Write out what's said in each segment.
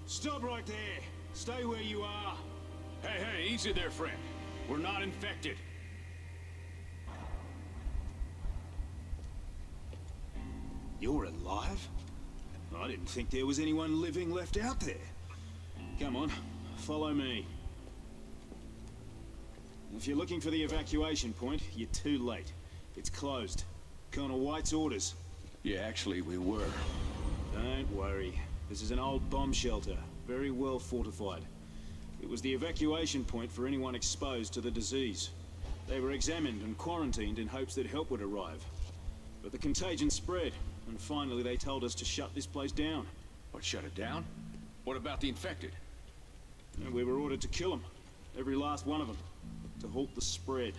Stop right there. Stay where you are. Hey, easy there, friend. We're not infected. You're alive? I didn't think there was anyone living left out there. Come on, follow me. If you're looking for the evacuation point, you're too late. It's closed. Colonel White's orders. Yeah, actually, we were. Don't worry. This is an old bomb shelter, very well fortified. It was the evacuation point for anyone exposed to the disease. They were examined and quarantined in hopes that help would arrive. But the contagion spread, and finally they told us to shut this place down. What, shut it down? What about the infected? And we were ordered to kill them. Every last one of them. To halt the spread.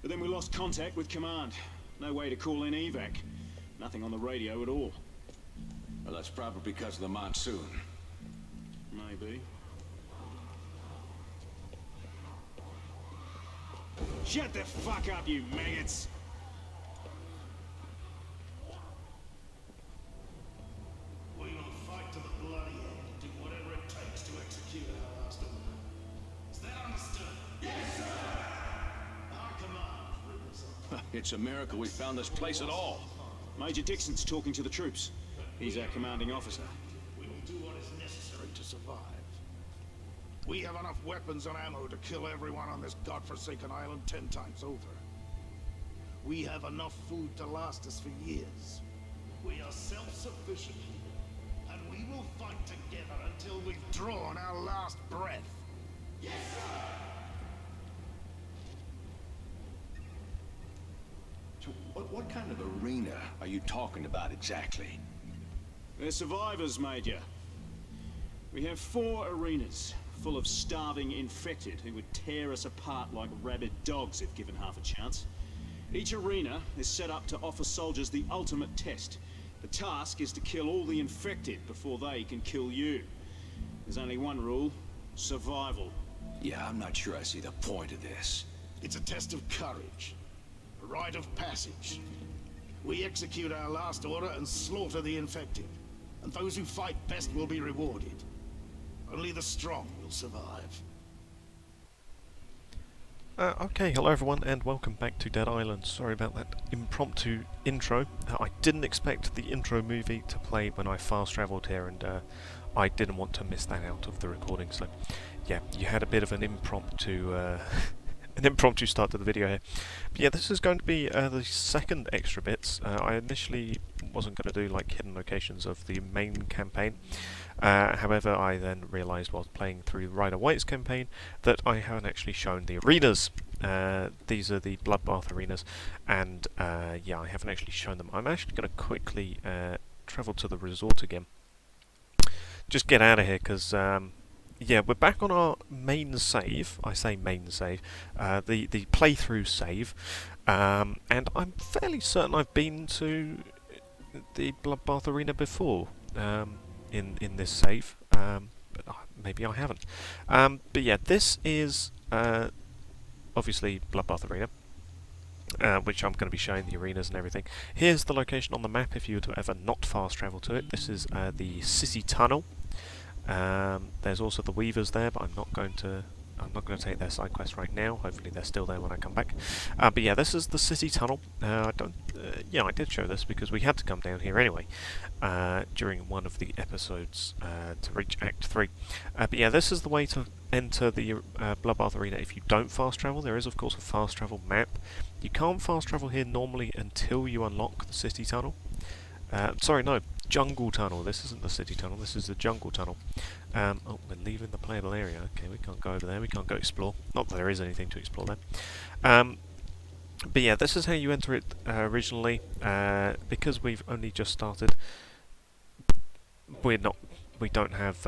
But then we lost contact with command. No way to call in evac. Nothing on the radio at all. Well, that's probably because of the monsoon. Maybe. Shut the fuck up, you maggots! We will fight to the bloody end and do whatever it takes to execute our last order. Is that understood? Yes, sir! Our command, Rivers. It's a miracle we found this place at all. Major Dixon's talking to the troops. He's our commanding officer. We will do what is necessary to survive. We have enough weapons and ammo to kill everyone on this godforsaken island 10 times over. We have enough food to last us for years. We are self-sufficient here, and we will fight together until we've drawn our last breath. Yes, sir! So what kind of arena are you talking about exactly? They're survivors, Major. We have 4 arenas, full of starving infected who would tear us apart like rabid dogs if given half a chance. Each arena is set up to offer soldiers the ultimate test. The task is to kill all the infected before they can kill you. There's only one rule: survival. Yeah, I'm not sure I see the point of this. It's a test of courage. A rite of passage. We execute our last order and slaughter the infected. And those who fight best will be rewarded. Only the strong will survive. Okay, hello everyone and welcome back to Dead Island. Sorry about that impromptu intro. I didn't expect the intro movie to play when I fast travelled here, and I didn't want to miss that out of the recording, so yeah, you had a bit of an impromptu an impromptu start to the video here. But yeah, this is going to be the second extra bits. I initially wasn't going to do like hidden locations of the main campaign. However, I then realised while playing through Ryder White's campaign that I haven't actually shown the arenas. These are the Bloodbath Arenas, and yeah, I haven't actually shown them. I'm actually going to quickly travel to the resort again. Just get out of here, because yeah, we're back on our main save. I say main save, the playthrough save, and I'm fairly certain I've been to the Bloodbath Arena before in this save, but maybe I haven't. But yeah, this is obviously Bloodbath Arena, which I'm going to be showing the arenas and everything. Here's the location on the map if you were to ever not fast travel to it. This is the city tunnel. There's also the Weavers there, but I'm not going to take their side quest right now. Hopefully they're still there when I come back. But yeah, this is the city tunnel. Yeah, I did show this because we had to come down here anyway during one of the episodes to reach Act 3. But yeah, this is the way to enter the Bloodbath Arena if you don't fast travel. There is of course a fast travel map. You can't fast travel here normally until you unlock the city tunnel. Sorry, no, jungle tunnel. This isn't the city tunnel, this is the jungle tunnel. Oh, we're leaving the playable area. Okay, we can't go over there, we can't go explore. Not that there is anything to explore there. But yeah, this is how you enter it originally. Because we've only just started, we don't have,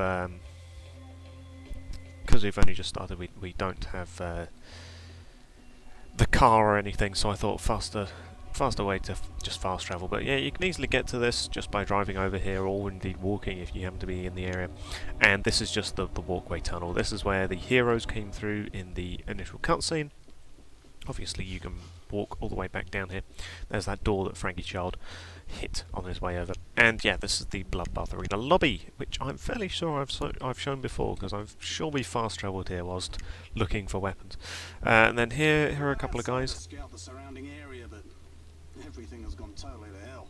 because we've only just started, we don't have the car or anything, so I thought faster way to just fast travel. But yeah, you can easily get to this just by driving over here, or indeed walking if you happen to be in the area. And this is just the walkway tunnel. This is where the heroes came through in the initial cutscene. Obviously you can walk all the way back down here. There's that door that Frankie Child hit on his way over. And yeah, this is the Bloodbath Arena lobby, which I'm fairly sure I've shown before, because I've sure we fast travelled here whilst looking for weapons. And then here are a couple of guys. Scout the surrounding area, but everything has gone totally to hell.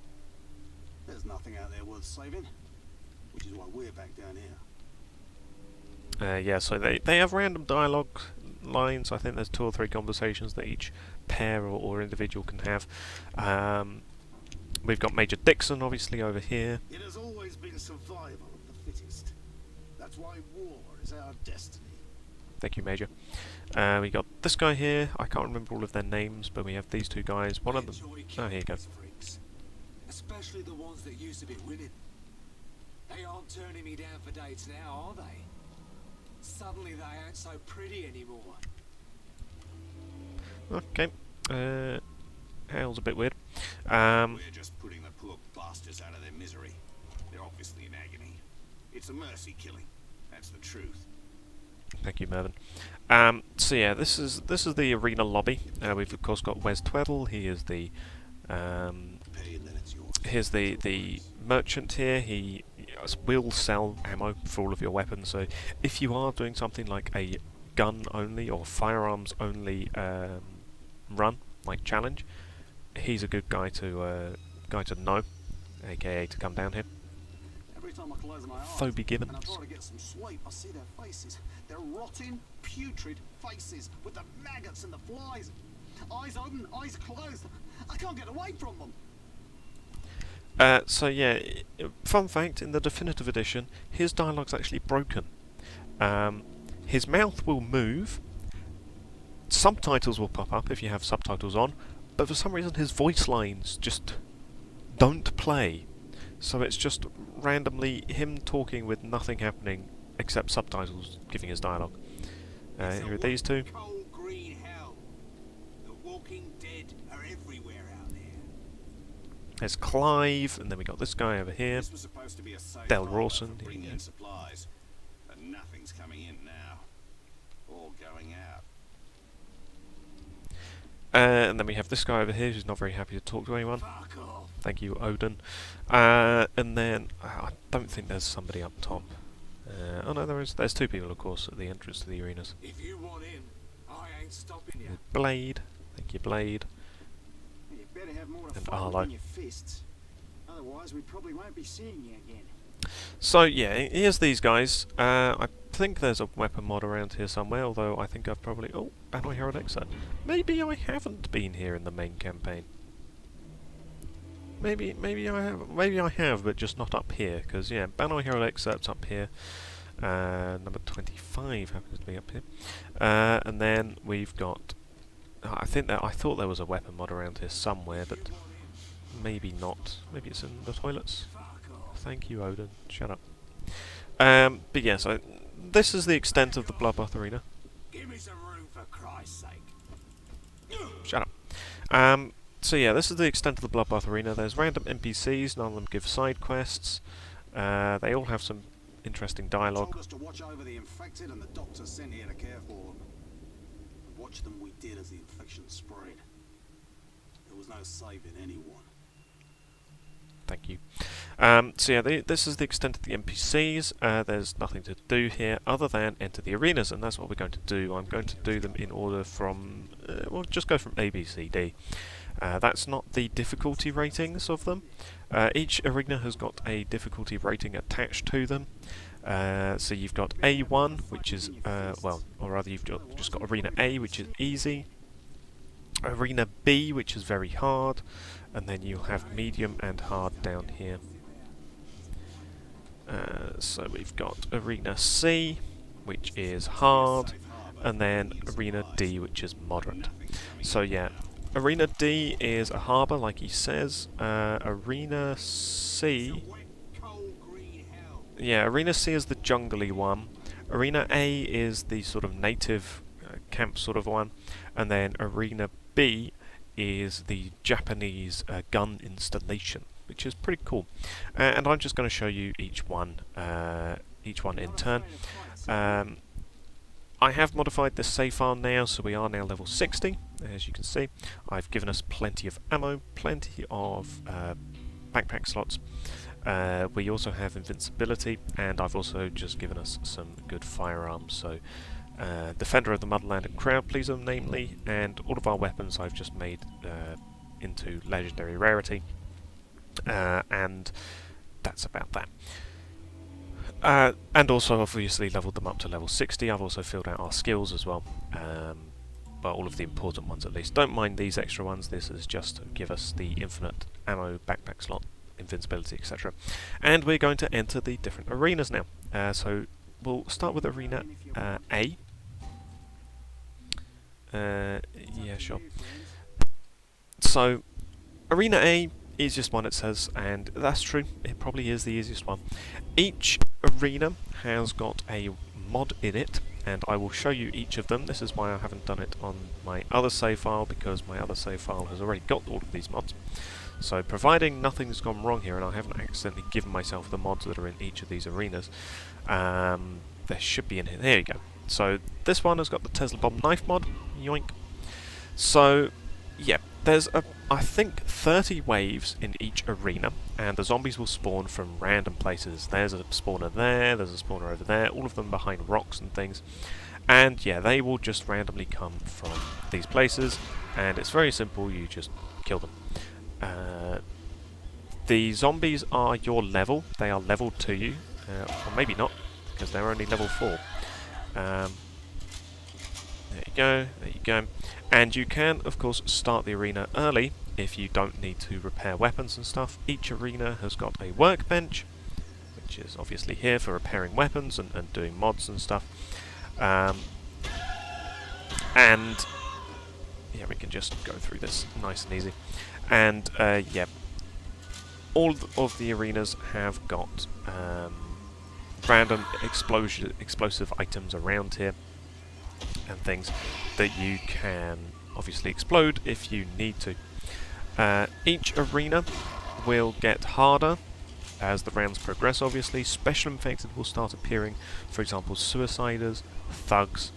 There's nothing out there worth saving, which is why we're back down here. Yeah, so they have random dialogue lines. I think there's 2 or 3 conversations that each pair or individual can have. We've got Major Dixon, obviously, over here. It has always been survival of the fittest. That's why war is our destiny. Thank you, Major. We got this guy here. I can't remember all of their names, but we have these 2 guys. One of them... Oh, here you go. Freaks, especially the ones that used to be winning. They aren't turning me down for dates now, are they? Suddenly they aren't so pretty anymore. Okay. Hale's a bit weird. We're just putting the poor bastards out of their misery. They're obviously in agony. It's a mercy killing. That's the truth. Thank you, Mervyn. So yeah, this is the arena lobby. We've of course got Wes Tweddle. He is the Pay and then it's yours. here's the merchant here. He will sell ammo for all of your weapons. So if you are doing something like a gun only or firearms only run, like challenge, he's a good guy to know, aka to come down here. Every time I close my eyes Phoebe and Gibbons. I try to get some sleep, I see their faces. They're rotting, putrid faces with the maggots and the flies. Eyes open, eyes closed. I can't get away from them. So yeah, fun fact, in the definitive edition, his dialogue's actually broken. His mouth will move, subtitles will pop up if you have subtitles on, but for some reason his voice lines just don't play. So it's just randomly him talking with nothing happening except subtitles giving his dialogue. Here are these 2. Cold green hell. The walking dead are everywhere out there. There's Clive, and then we got this guy over here. This was supposed to be a safe Del harbor Rawson. for bringing in supplies, but nothing's coming in now. All going out. And then we have this guy over here who's not very happy to talk to anyone. Fuck off. Thank you, Odin. And then I don't think there's somebody up top. Oh no, there's 2 people, of course, at the entrance to the arenas. If you want him, I ain't stopping you. Blade, thank you, Blade. You better have more to And fight Arlo. in your fists. Otherwise, we probably won't be seeing you again. So yeah, here's these guys. I think there's a weapon mod around here somewhere, although I think I've probably... Oh, Banoi Herald Excerpt. Maybe I haven't been here in the main campaign. Maybe I have, but just not up here, because yeah, Banoi Herald Excerpt's up here. Number 25 happens to be up here. And then we've got... I thought there was a weapon mod around here somewhere, but maybe not. Maybe it's in the toilets. Thank you, Odin. Shut up. But yeah, so this is the extent of the Bloodbath Arena. Give me some room for Christ's sake. Shut up. So yeah, this is the extent of the Bloodbath Arena. There's random NPCs, none of them give side quests. They all have some interesting dialogue. Told us to watch over the infected, and the doctor sent here to care for them. Watch them we did as the infection spread. There was no saving anyone. Thank you. So yeah, this is the extent of the NPCs. There's nothing to do here other than enter the arenas, and that's what we're going to do. I'm going to do them in order from... we'll just go from A, B, C, D. That's not the difficulty ratings of them. Each arena has got a difficulty rating attached to them. So you've got A1, which is, well, or rather you've just got Arena A, which is easy. Arena B, which is very hard. And then you'll have medium and hard down here. So we've got Arena C, which is hard. And then Arena D, which is moderate. So yeah. Arena D is a harbour, like he says. Arena C... Yeah, Arena C is the jungly one. Arena A is the sort of native camp sort of one. And then Arena B is the Japanese gun installation, which is pretty cool. And I'm just going to show you each one in turn. I have modified this save file now, so we are now level 60, as you can see. I've given us plenty of ammo, plenty of backpack slots. We also have invincibility, and I've also just given us some good firearms, so Defender of the Motherland and Crowd Pleaser, namely, and all of our weapons I've just made into legendary rarity, and that's about that. And also obviously leveled them up to level 60. I've also filled out our skills as well, but all of the important ones at least. Don't mind these extra ones, this is just to give us the infinite ammo, backpack slot, invincibility, etc. And we're going to enter the different arenas now. So we'll start with Arena A. Yeah, sure. So Arena A is just one, it says, and that's true, it probably is the easiest one. Each arena has got a mod in it, and I will show you each of them. This is why I haven't done it on my other save file, because my other save file has already got all of these mods. So providing nothing's gone wrong here and I haven't accidentally given myself the mods that are in each of these arenas, there should be in here. There you go. So this one has got the Tesla Bomb Knife mod, yoink. So yeah, there's I think 30 waves in each arena, and the zombies will spawn from random places. There's a spawner there, there's a spawner over there, all of them behind rocks and things. And yeah, they will just randomly come from these places, and it's very simple, you just kill them. The zombies are your level, they are leveled to you, or maybe not, because they're only level 4. There you go, there you go. And you can, of course, start the arena early if you don't need to repair weapons and stuff. Each arena has got a workbench, which is obviously here for repairing weapons and doing mods and stuff. And yeah, we can just go through this nice and easy. And yeah, all of the arenas have got random explosive items around here and things that you can obviously explode if you need to. Each arena will get harder as the rounds progress, obviously. Special infected will start appearing, for example, suiciders, thugs,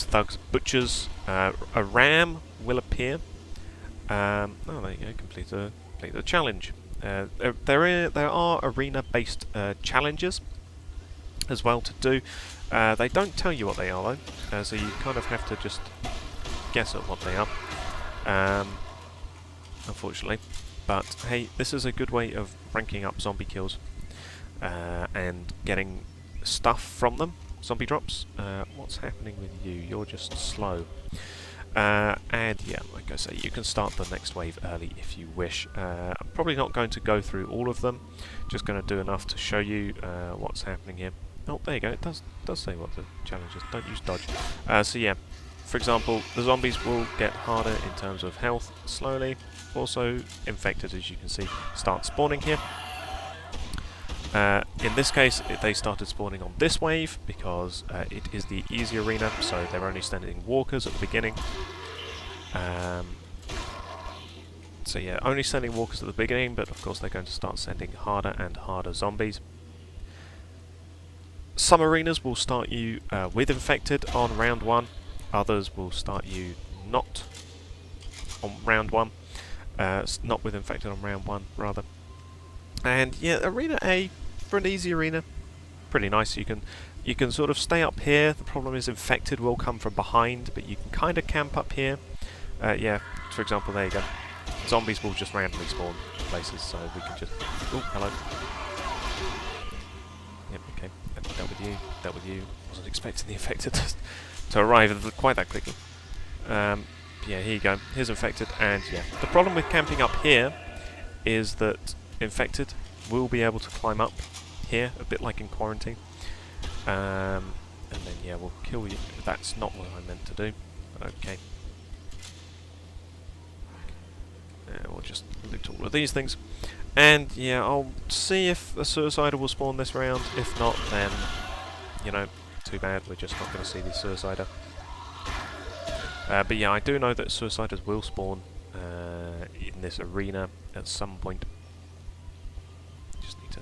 thugs, butchers. A ram will appear. Oh, there you go, complete the challenge. There are arena-based challenges as well to do. They don't tell you what they are though, so you kind of have to just guess at what they are, unfortunately. But hey, this is a good way of ranking up zombie kills and getting stuff from them, zombie drops. What's happening with you? You're just slow. And yeah, like I say, you can start the next wave early if you wish. I'm probably not going to go through all of them, just going to do enough to show you what's happening here. Oh, there you go, it does say what the challenge is. Don't use dodge. So yeah, for example, the zombies will get harder in terms of health slowly. Also, infected, as you can see, start spawning here. In this case, they started spawning on this wave because it is the easy arena, so they're only sending walkers at the beginning. So yeah, only sending walkers at the beginning, but of course they're going to start sending harder and harder zombies. Some arenas will start you with infected on round 1, others will start you not on round 1, not with infected on round 1 rather. And yeah, Arena A, for an easy arena, pretty nice. You can sort of stay up here. The problem is infected will come from behind, but you can kind of camp up here. Yeah, for example, there you go. Zombies will just randomly spawn places, so we can just... Oh, hello. Yep, okay. Dealt with you. Wasn't expecting the infected to arrive quite that quickly. Yeah, here you go. Here's infected, and yeah. The problem with camping up here is that infected will be able to climb up here, a bit like in quarantine. And then yeah, we'll kill you. That's not what I meant to do. Okay. We'll just loot all of these things. And yeah, I'll see if a suicider will spawn this round. If not, then, you know, too bad, we're just not going to see the suicider. But yeah, I do know that suiciders will spawn in this arena at some point. Just need to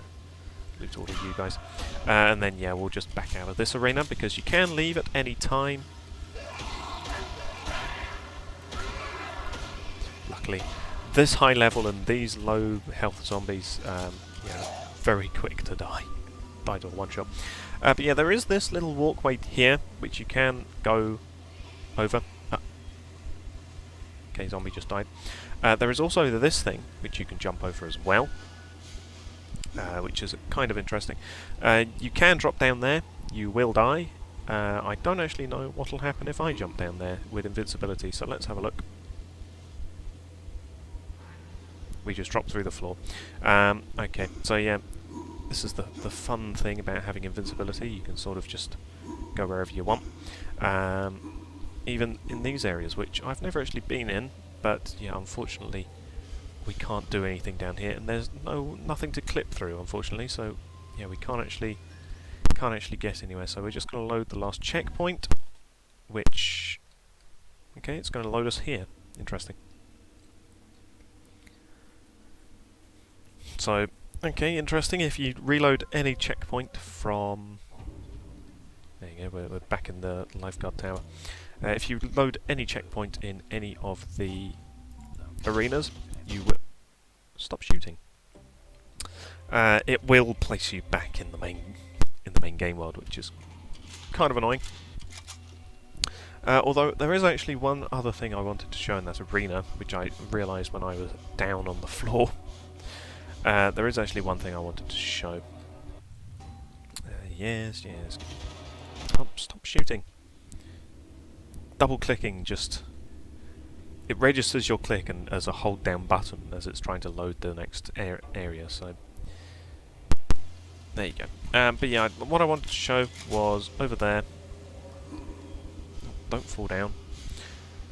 loot all of you guys. And then, yeah, we'll just back out of this arena, because you can leave at any time. Luckily, this high level and these low health zombies, yeah, very quick to die. Died to a one-shot. But yeah, there is this little walkway here, which you can go over. Okay, zombie just died. There is also this thing, which you can jump over as well, which is kind of interesting. You can drop down there, you will die. I don't actually know what will happen if I jump down there with invincibility, so let's have a look. We just dropped through the floor. Okay, so yeah, this is the fun thing about having invincibility. You can sort of just go wherever you want. Even in these areas, which I've never actually been in, but yeah, unfortunately we can't do anything down here, and there's nothing to clip through, unfortunately. So yeah, we can't actually get anywhere. So we're just going to load the last checkpoint, which, okay, it's going to load us here. Interesting. So okay, interesting. If you reload any checkpoint from, there you go, we're back in the lifeguard tower. If you load any checkpoint in any of the arenas, you will stop shooting. It will place you back in the main game world, which is kind of annoying. Although there is actually one other thing I wanted to show in that arena, which I realised when I was down on the floor. There is actually one thing I wanted to show. Yes. Stop shooting. Double clicking it registers your click and as a hold down button as it's trying to load the next area. So there you go. But yeah, what I wanted to show was over there. Don't fall down.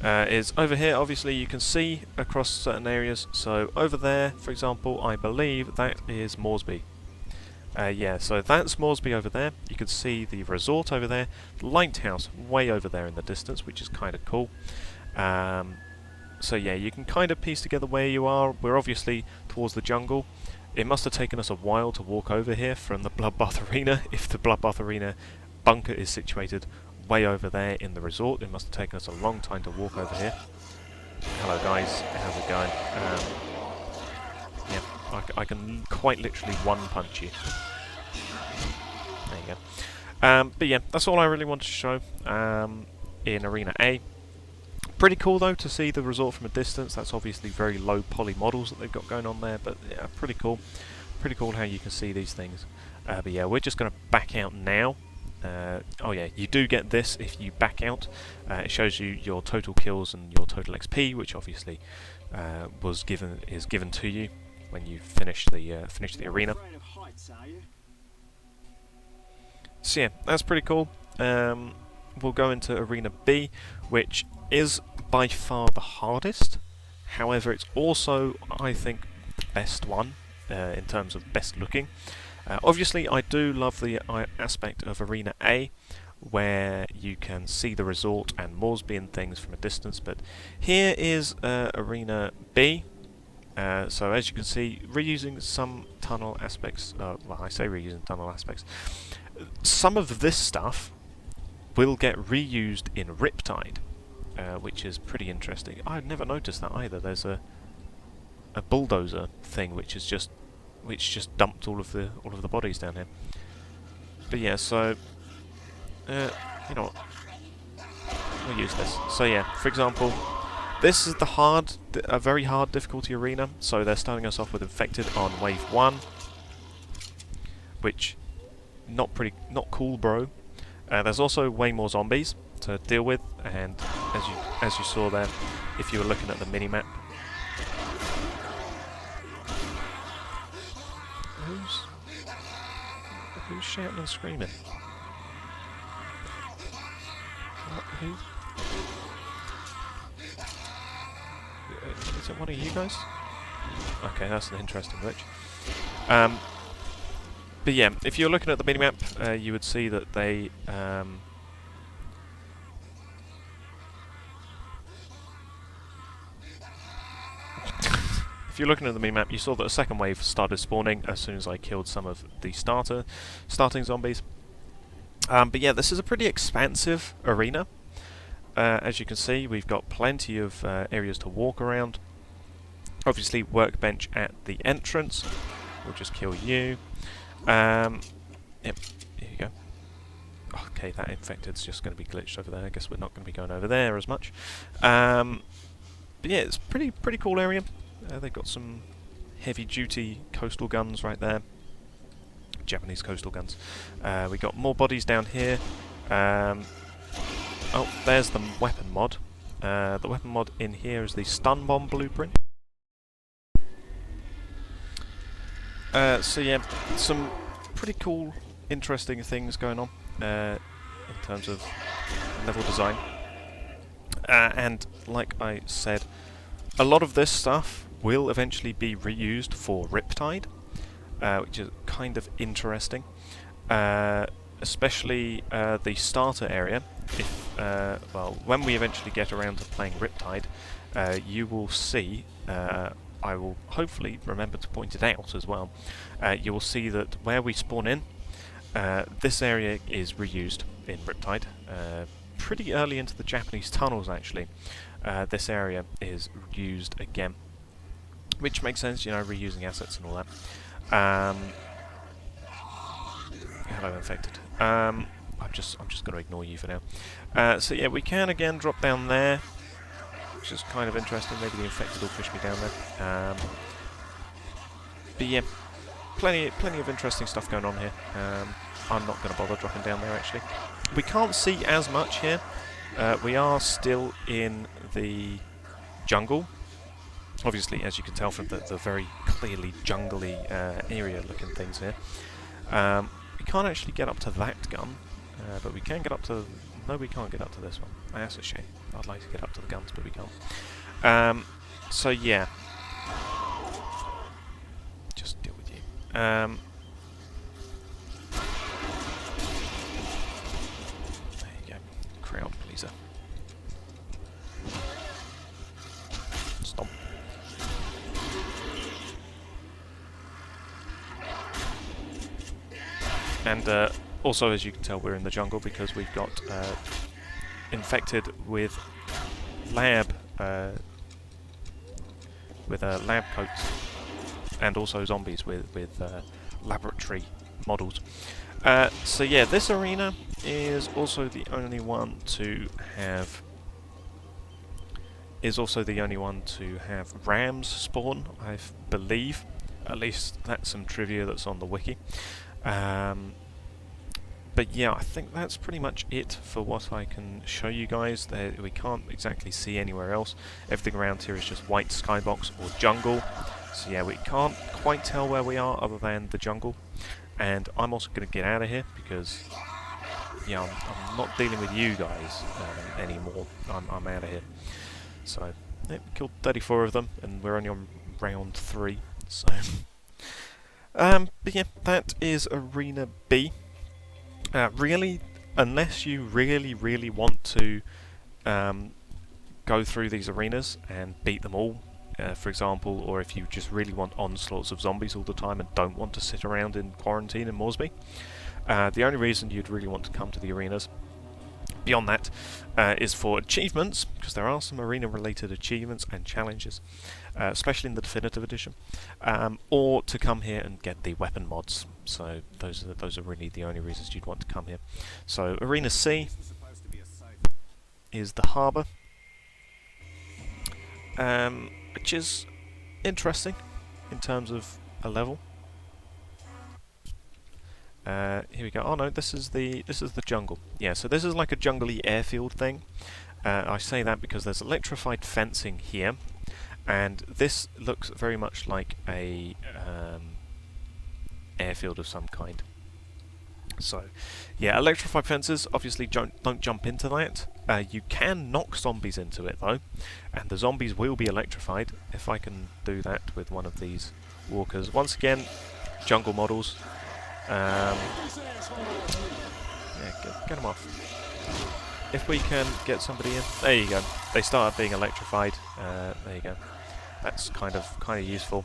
Is over here. Obviously, you can see across certain areas. So over there, for example, I believe that is Moresby. Yeah, so that's Moresby over there. You can see the resort over there, the lighthouse way over there in the distance, which is kind of cool. So yeah, you can kind of piece together where you are. We're obviously towards the jungle. It must have taken us a while to walk over here from the Bloodbath Arena. If the Bloodbath Arena bunker is situated way over there in the resort, it must have taken us a long time to walk over here. Hello guys, how's it going? Yeah, I can quite literally one-punch you. There you go. But yeah, that's all I really wanted to show in Arena A. Pretty cool though to see the resort from a distance. That's obviously very low poly models that they've got going on there, but yeah, pretty cool. Pretty cool how you can see these things. But yeah, we're just going to back out now. Oh yeah, you do get this if you back out. It shows you your total kills and your total XP, which obviously is given to you when you finish the arena. So yeah, that's pretty cool. We'll go into Arena B, which is by far the hardest. However, it's also, I think, the best one in terms of best looking. Obviously, I do love the aspect of Arena A, where you can see the resort and Moresby and things from a distance, but here is Arena B. So as you can see, reusing some tunnel aspects, well, I say reusing tunnel aspects, some of this stuff will get reused in Riptide, which is pretty interesting. I'd never noticed that either. There's a bulldozer thing which just dumped all of the bodies down here. But yeah, so you know what? We'll use this. So yeah, for example, this is a very hard difficulty arena. So they're starting us off with Infected on wave 1, which not cool, bro. There's also way more zombies to deal with, and as you saw there, if you were looking at the minimap. Who's shouting and screaming? Who? Is it one of you guys? Okay, that's an interesting glitch. But yeah, if you're looking at the minimap, you would see that they if you're looking at the minimap, you saw that a second wave started spawning as soon as I killed some of the starting zombies. But yeah, this is a pretty expansive arena. As you can see, we've got plenty of areas to walk around. Obviously, workbench at the entrance. We'll just kill you. Yep, here you go. Okay, that infected's just going to be glitched over there. I guess we're not going to be going over there as much. But yeah, it's pretty cool area. They've got some heavy-duty coastal guns right there. Japanese coastal guns. We got more bodies down here. Oh, there's the weapon mod. The weapon mod in here is the stun bomb blueprint. So yeah, some pretty cool, interesting things going on in terms of level design. And like I said, a lot of this stuff will eventually be reused for Riptide, which is kind of interesting. Especially the starter area. If well, when we eventually get around to playing Riptide, you will see. I will hopefully remember to point it out as well. You will see that where we spawn in, this area is reused in Riptide. Pretty early into the Japanese tunnels, actually. This area is used again, which makes sense, you know, reusing assets and all that. Hello, infected. I'm just going to ignore you for now. So yeah, we can again drop down there, which is kind of interesting. Maybe the infected will push me down there. But yeah, plenty of interesting stuff going on here. I'm not going to bother dropping down there actually. We can't see as much here. We are still in the jungle. Obviously, as you can tell from the very clearly jungly area looking things here. We can't actually get up to that gun, but we can get up to... No, we can't get up to this one. That's a shame. I'd like to get up to the guns, but we can't. So yeah. Just deal with you. There you go. Crowd pleaser. Stomp. And also, as you can tell, we're in the jungle because we've got infected with lab coats, and also zombies with laboratory models. So yeah, this arena is also the only one to have rams spawn, I believe. At least that's some trivia that's on the wiki. But yeah, I think that's pretty much it for what I can show you guys. We can't exactly see anywhere else. Everything around here is just white skybox or jungle. So yeah, we can't quite tell where we are other than the jungle. And I'm also going to get out of here because, yeah, I'm not dealing with you guys anymore. I'm out of here. So, yeah, we killed 34 of them, and we're only on round 3. So, but yeah, that is Arena B. Really, unless you really want to go through these arenas and beat them all, for example, or if you just really want onslaughts of zombies all the time and don't want to sit around in quarantine in Moresby, the only reason you'd really want to come to the arenas beyond that is for achievements, because there are some arena-related achievements and challenges, especially in the Definitive Edition, or to come here and get the weapon mods. So those are really the only reasons you'd want to come here. So Arena C is the harbour, which is interesting in terms of a level. Here we go. Oh no, this is the jungle. Yeah, so this is like a jungly airfield thing. I say that because there's electrified fencing here, and this looks very much like a airfield of some kind. So, yeah, electrified fences. Obviously, don't jump into that. You can knock zombies into it though, and the zombies will be electrified. If I can do that with one of these walkers. Once again, jungle models. Yeah, get them off. If we can get somebody in, there you go. They started being electrified. There you go. That's kind of useful.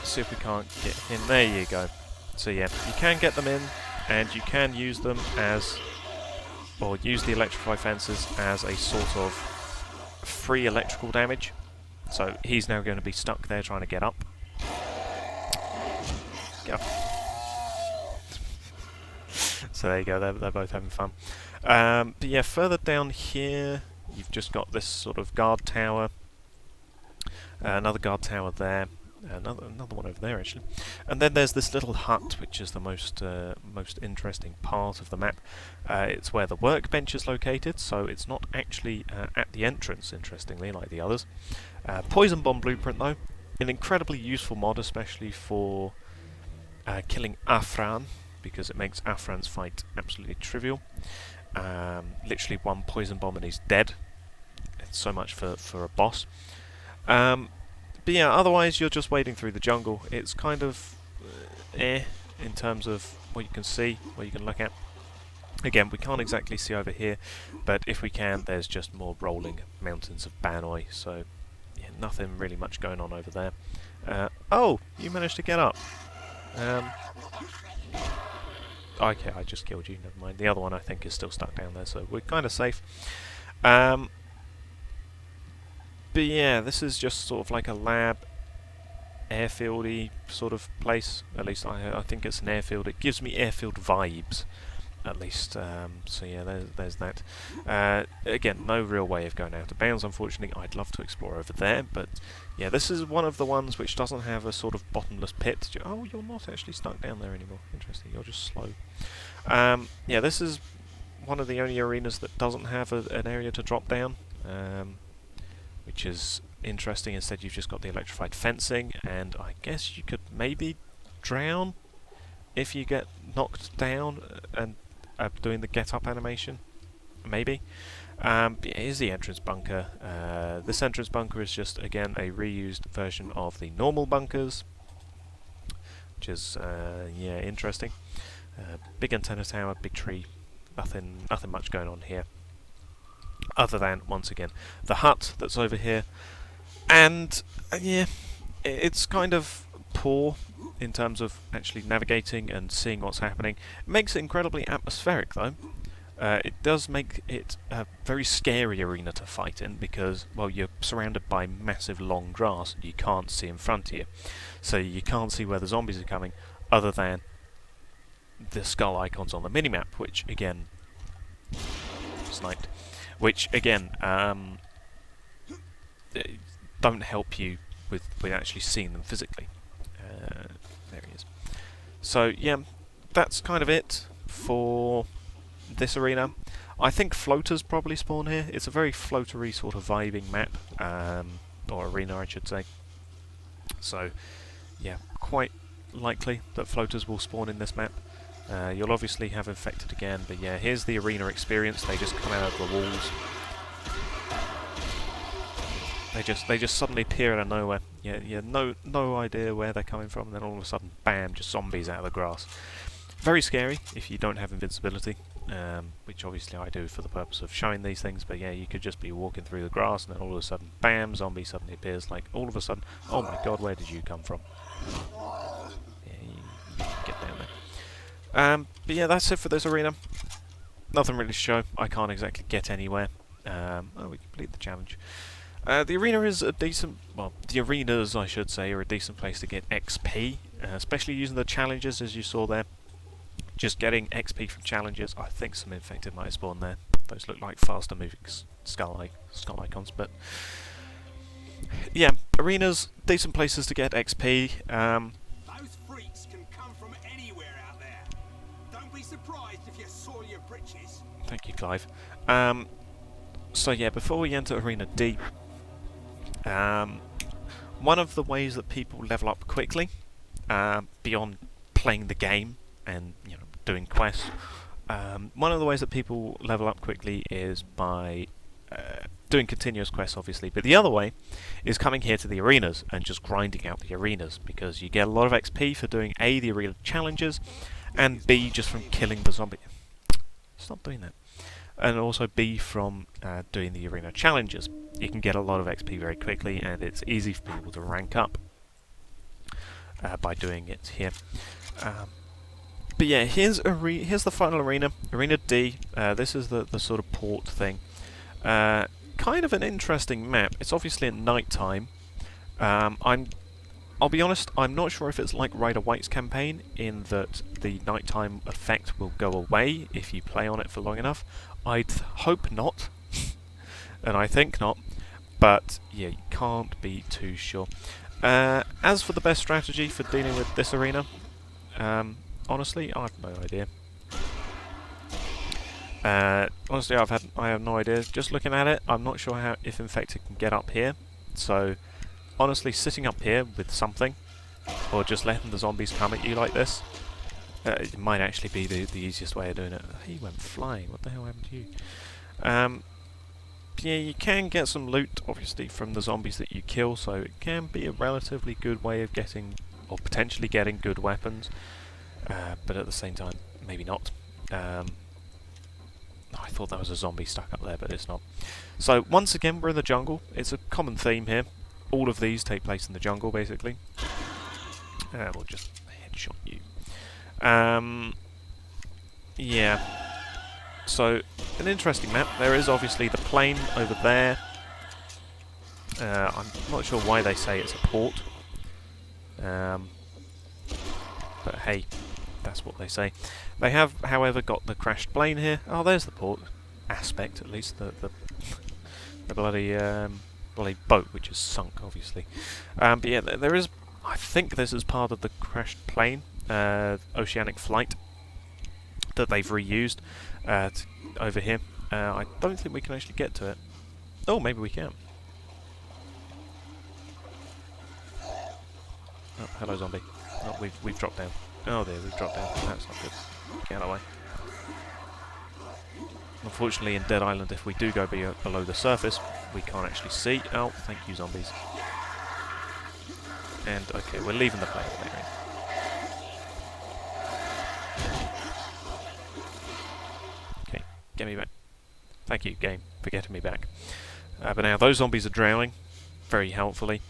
See if we can't get in. There you go. So yeah, you can get them in, and you can use them as, or use the electrified fences as a sort of free electrical damage. So he's now going to be stuck there trying to get up. Get up. So there you go, they're both having fun. But yeah, further down here, you've just got this sort of guard tower. Another guard tower there. Another one over there actually, and then there's this little hut, which is the most interesting part of the map. It's where the workbench is located, so it's not actually at the entrance, interestingly, like the others. Poison bomb blueprint though, an incredibly useful mod, especially for killing Afran, because it makes Afran's fight absolutely trivial. Literally one poison bomb and he's dead. It's so much for a boss. But yeah, otherwise you're just wading through the jungle. It's kind of in terms of what you can see, what you can look at. Again, we can't exactly see over here, but if we can, there's just more rolling mountains of Banoi, so yeah, nothing really much going on over there. Oh, you managed to get up. Okay, I just killed you, never mind. The other one I think is still stuck down there, so we're kind of safe. But yeah, this is just sort of like a lab, airfieldy sort of place. At least I think it's an airfield. It gives me airfield vibes, at least. So yeah, there's that. Again, no real way of going out of bounds, unfortunately. I'd love to explore over there, but yeah, this is one of the ones which doesn't have a sort of bottomless pit. Oh, you're not actually stuck down there anymore. Interesting, you're just slow. Yeah, this is one of the only arenas that doesn't have an area to drop down. Which is interesting. Instead you've just got the electrified fencing, and I guess you could maybe drown if you get knocked down and doing the get up animation, maybe. But yeah, here's the entrance bunker. This entrance bunker is just again a reused version of the normal bunkers, which is yeah, interesting. Big antenna tower, big tree, nothing much going on here. Other than, once again, the hut that's over here. And, yeah, it's kind of poor in terms of actually navigating and seeing what's happening. It makes it incredibly atmospheric, though. It does make it a very scary arena to fight in, because, well, you're surrounded by massive long grass and you can't see in front of you. So you can't see where the zombies are coming, other than the skull icons on the minimap, which, again, sniped. Which again don't help you with actually seeing them physically. There he is. So yeah, that's kind of it for this arena. I think floaters probably spawn here. It's a very floatery sort of vibing map, or arena I should say. So yeah, quite likely that floaters will spawn in this map. You'll obviously have infected again, but yeah, here's the arena experience. They just come out of the walls. They just suddenly appear out of nowhere. Yeah, no idea where they're coming from, and then all of a sudden, bam, just zombies out of the grass. Very scary if you don't have invincibility, which obviously I do for the purpose of showing these things. But yeah, you could just be walking through the grass, and then all of a sudden, bam, zombie suddenly appears. Like all of a sudden, oh my god, where did you come from? Yeah, you get down there. But yeah, that's it for this arena. Nothing really to show. I can't exactly get anywhere. Oh, we complete the challenge. The arena is a decent... Well, the arenas, I should say, are a decent place to get XP. Especially using the challenges, as you saw there. Just getting XP from challenges. I think some infected might have spawned there. Those look like faster moving skull icons, but... Yeah, arenas, decent places to get XP. Those freaks can come from anywhere out there. Don't be surprised if you soil your britches. Thank you, Clive. So yeah, before we enter Arena D, one of the ways that people level up quickly, beyond playing the game and doing quests, one of the ways that people level up quickly is by doing continuous quests, obviously, but the other way is coming here to the arenas and just grinding out the arenas, because you get a lot of XP for doing A, the arena challenges, and B, just from killing the zombie. Stop doing that. and also B, from doing the arena challenges. You can get a lot of XP very quickly, and it's easy for people to rank up by doing it here. But yeah, here's the final arena, Arena D. This is the sort of port thing. Kind of an interesting map. It's obviously at night time. I'll be honest, I'm not sure if it's like Ryder White's campaign, in that the nighttime effect will go away if you play on it for long enough. I'd hope not, and I think not, but yeah, you can't be too sure. As for the best strategy for dealing with this arena, honestly, I have no idea. Honestly, I have no idea. Just looking at it, I'm not sure if infected can get up here, so honestly, sitting up here with something, or just letting the zombies come at you like this, it might actually be the easiest way of doing it. He went flying. What the hell happened to you? Yeah, you can get some loot, obviously, from the zombies that you kill, so it can be a relatively good way of getting, or potentially getting, good weapons. But at the same time, maybe not. I thought that was a zombie stuck up there, but it's not. So, once again, we're in the jungle. It's a common theme here. All of these take place in the jungle, basically. We'll just headshot you. Yeah. So, an interesting map. There is obviously the plain over there. I'm not sure why they say it's a port. But hey, that's what they say. They have, however, got the crashed plane here. Oh, there's the port aspect, at least. The bloody boat, which is sunk, obviously. But yeah, there is. I think this is part of the crashed plane, oceanic flight, that they've reused over here. I don't think we can actually get to it. Oh, maybe we can. Oh, hello, zombie. Oh, we've dropped down. Oh dear, we've dropped down. That's not good. Get out of the way. Unfortunately, in Dead Island, if we do go below the surface, we can't actually see. Oh, thank you, zombies. And, okay, we're leaving the playable area. Okay, get me back. Thank you, game, for getting me back. But now, those zombies are drowning, very helpfully.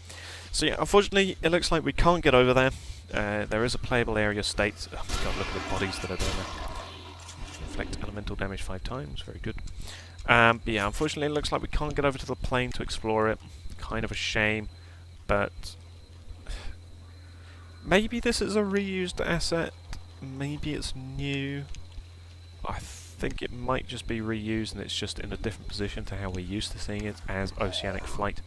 So yeah, unfortunately, it looks like we can't get over there. There is a playable area state. Oh my god, look at the bodies that are down there. Inflict elemental damage 5 times, very good. But yeah, unfortunately it looks like we can't get over to the plane to explore it. Kind of a shame, but maybe this is a reused asset, maybe it's new. I think it might just be reused and it's just in a different position to how we're used to seeing it as oceanic flight.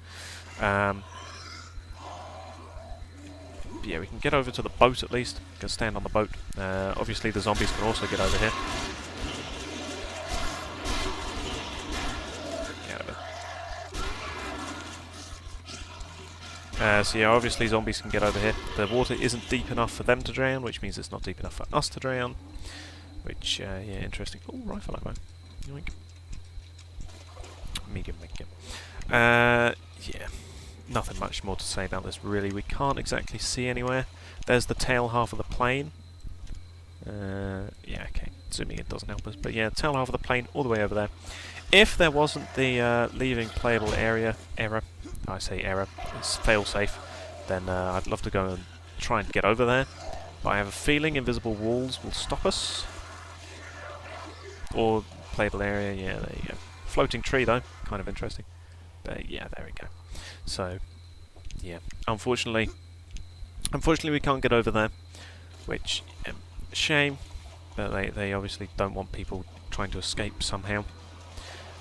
Yeah, we can get over to the boat at least. We can stand on the boat. Obviously the zombies can also get over here. So yeah, obviously zombies can get over here. The water isn't deep enough for them to drown, which means it's not deep enough for us to drown. Which, yeah, interesting. Oh, rifle ammo. Yoink. Medium, yeah. Nothing much more to say about this, really. We can't exactly see anywhere. There's the tail half of the plane. Yeah, okay. Zooming in doesn't help us. But yeah, tail half of the plane all the way over there. If there wasn't the leaving playable area error, I say error, it's fail-safe, then I'd love to go and try and get over there. But I have a feeling invisible walls will stop us. Or playable area, yeah, there you go. Floating tree, though, kind of interesting. But yeah, there we go. So, yeah, unfortunately we can't get over there, which, shame, but they obviously don't want people trying to escape somehow.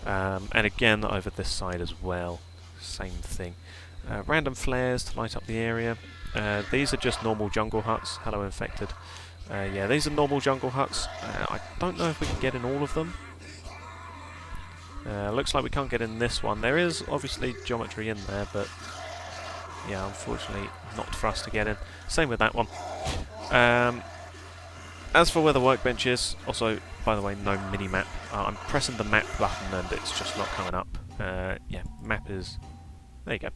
And again, over this side as well, same thing. Random flares to light up the area. These are just normal jungle huts. Hello, infected. Yeah, these are normal jungle huts. I don't know if we can get in all of them. Looks like we can't get in this one. There is obviously geometry in there, but yeah, unfortunately not for us to get in. Same with that one. As for where the workbench is, also, by the way, no mini-map. I'm pressing the map button and it's just not coming up. Yeah, map is... There you go.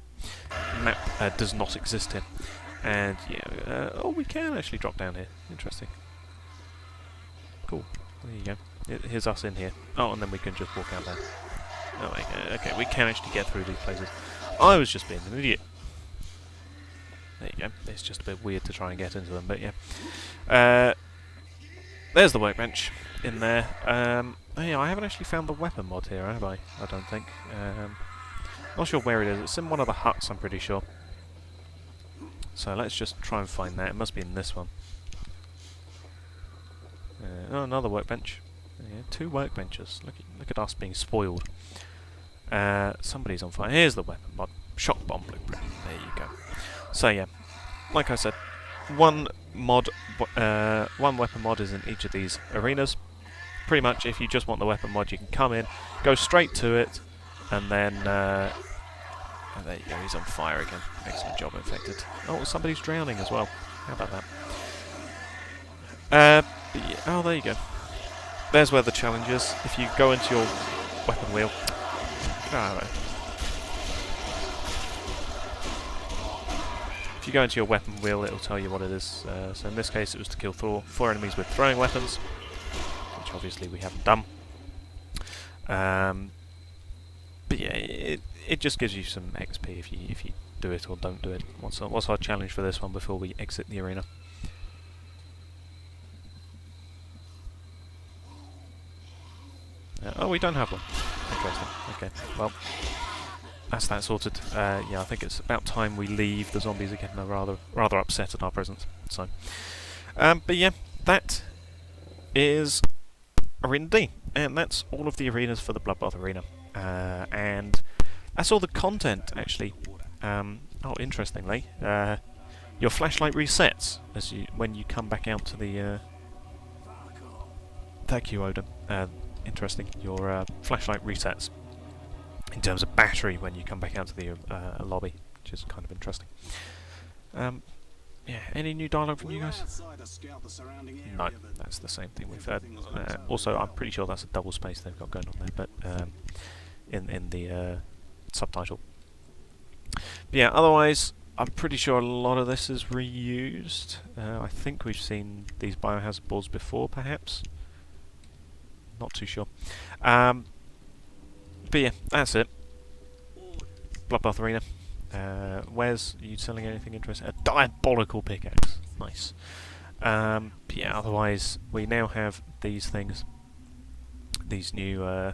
Map does not exist here. And yeah, oh, we can actually drop down here. Interesting. Cool. There you go. Here's us in here. Oh, and then we can just walk out there. Oh, okay, we can actually get through these places. I was just being an idiot. There you go. It's just a bit weird to try and get into them, but yeah. There's the workbench in there. Oh yeah, I haven't actually found the weapon mod here, have I? I don't think. Not sure where it is. It's in one of the huts, I'm pretty sure. So let's just try and find that. It must be in this one. Oh, another workbench. Yeah, 2 workbenches. Look at us being spoiled. Somebody's on fire. Here's the weapon mod. Shock bomb blueprint. There you go. So yeah, like I said, one weapon mod is in each of these arenas. Pretty much, if you just want the weapon mod, you can come in, go straight to it, and then and there you go. He's on fire again. Excellent job, infected. Oh, somebody's drowning as well. How about that? Yeah, oh, there you go. There's where the challenge is. If you go into your weapon wheel. If you go into your weapon wheel, it'll tell you what it is. So in this case, it was to kill 4 enemies with throwing weapons, which obviously we haven't done. But yeah, it just gives you some XP if you do it or don't do it. What's our challenge for this one before we exit the arena? Oh, we don't have one. Interesting. Okay, well, that's that sorted. Yeah, I think it's about time we leave. The zombies are getting rather upset at our presence. So, but yeah, that is Arena D, and that's all of the arenas for the Bloodbath Arena. And that's all the content, actually. Oh, interestingly, your flashlight resets when you come back out to the. Thank you, Odin. Interesting. Your flashlight resets in terms of battery when you come back out to the lobby, which is kind of interesting. Yeah, any new dialogue from you guys? No, that's the same thing we've heard. Also, I'm pretty sure that's a double space they've got going on there, but in the subtitle. But yeah, otherwise, I'm pretty sure a lot of this is reused. I think we've seen these biohazard boards before, perhaps. Not too sure. But yeah, that's it. Bloodbath Arena. Wes, are you selling anything interesting? A diabolical pickaxe. Nice. But yeah, otherwise, we now have these things. These new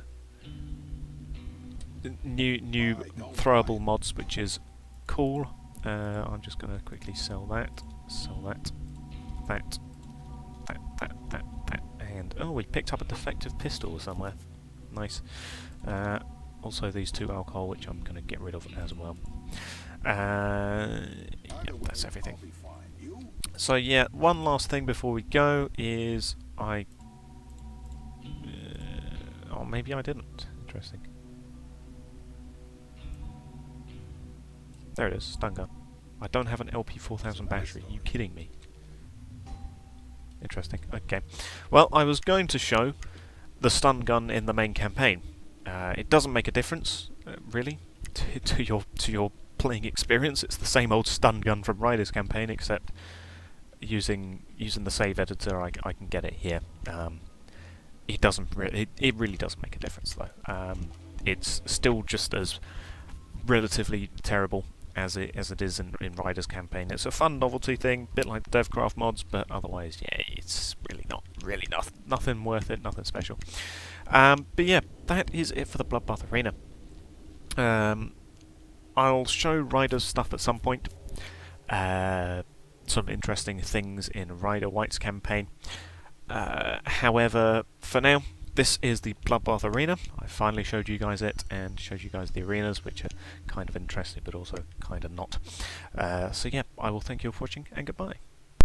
new throwable mods, which is cool. I'm just going to quickly sell that. Sell that. That. And oh, we picked up a defective pistol somewhere. Nice. Also these 2 alcohol, which I'm going to get rid of as well. Yep, that's everything. So yeah, one last thing before we go is oh, maybe I didn't. Interesting. There it is, stun gun. I don't have an LP 4000 battery. Are you kidding me? Interesting. Okay. Well, I was going to show the stun gun in the main campaign. It doesn't make a difference, really, to your playing experience. It's the same old stun gun from Ryder's campaign, except using the save editor, I can get it here. It really doesn't make a difference though. It's still just as relatively terrible as it is in Ryder's campaign. It's a fun novelty thing, bit like the DevCraft mods, but otherwise, yeah, it's really nothing worth it, nothing special. But yeah, that is it for the Bloodbath Arena. I'll show Ryder's stuff at some point. Some interesting things in Ryder White's campaign. However, for now, this is the Bloodbath Arena. I finally showed you guys it and showed you guys the arenas, which are kind of interesting but also kind of not. So yeah, I will thank you for watching and goodbye.